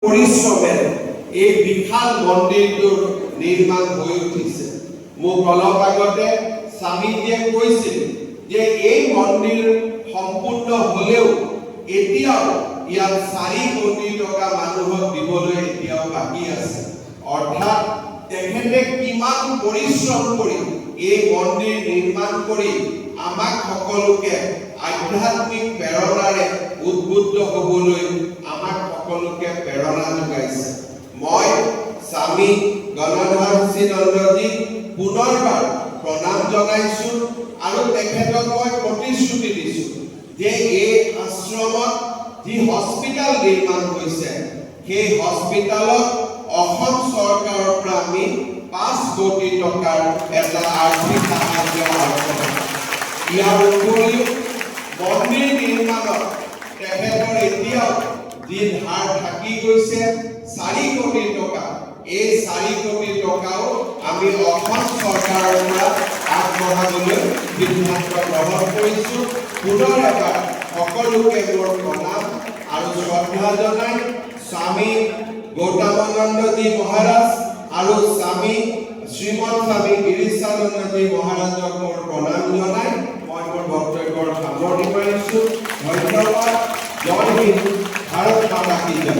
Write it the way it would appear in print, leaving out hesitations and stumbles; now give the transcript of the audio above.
পৰিশ্ৰমেৰে এই বিশাল মন্দিৰটোৰ নিৰ্মাণ হৈ উঠিছে। মোক অলপ আগতে স্বামীজীয়ে কৈছিল যে এই মন্দিৰ সম্পূৰ্ণ হলেও এতিয়াও ইয়াত 4 কোটি টকা মানুহক দিবলৈ এতিয়াও বাকী আছে। অৰ্থাৎ তেখেতে কিমান পৰিশ্ৰম কৰি এই মন্দিৰ নিৰ্মাণ কৰি আমাক সকলোকে আধ্যাত্মিক প্ৰেৰণাৰে উদ্বুদ্ধ হ'বলৈ আমাক সকলোকে প্ৰেৰণা যোগাইছে। মই স্বামী গণধৰ নন্দজী পুনৰবাৰ প্ৰণাম জনাইছো আৰু তেখেতক মই প্ৰতিশ্ৰুতি দিছো যে এই আশ্ৰমত যি হস্পিটাল নিৰ্মাণ হৈছে সেই হস্পিটালত অসম চৰকাৰৰ পৰা আমি 5 কোটি টকাৰ এটা আৰ্থিক সাহায্য আগবঢ়াম। ইয়াৰ উপৰিও মন্দিৰ নিৰ্মাণত তেখেতৰ এতিয়াও যি ধাৰ থাকি গৈছে 4 কোটি টকা, এই 4 কোটি টকাও আমি অসম চৰকাৰৰ পৰা আগবঢ়াবলৈ সিদ্ধান্ত গ্ৰহণ কৰিছো। পুনৰ এবাৰ সকলোকে মোৰ প্ৰণাম আৰু শ্ৰদ্ধা জনাই স্বামী গৌতমানন্দজী মহাৰাজ আৰু স্বামী শ্ৰীমন্ত স্বামী গিৰিশানন্দজী মহাৰাজক মোৰ প্ৰণাম জনাই মই মোৰ বক্তব্যৰ সামৰণি মাৰিছো। ধন্যবাদ। জয় হিন্দ। ভাৰত মাতা কি জয়।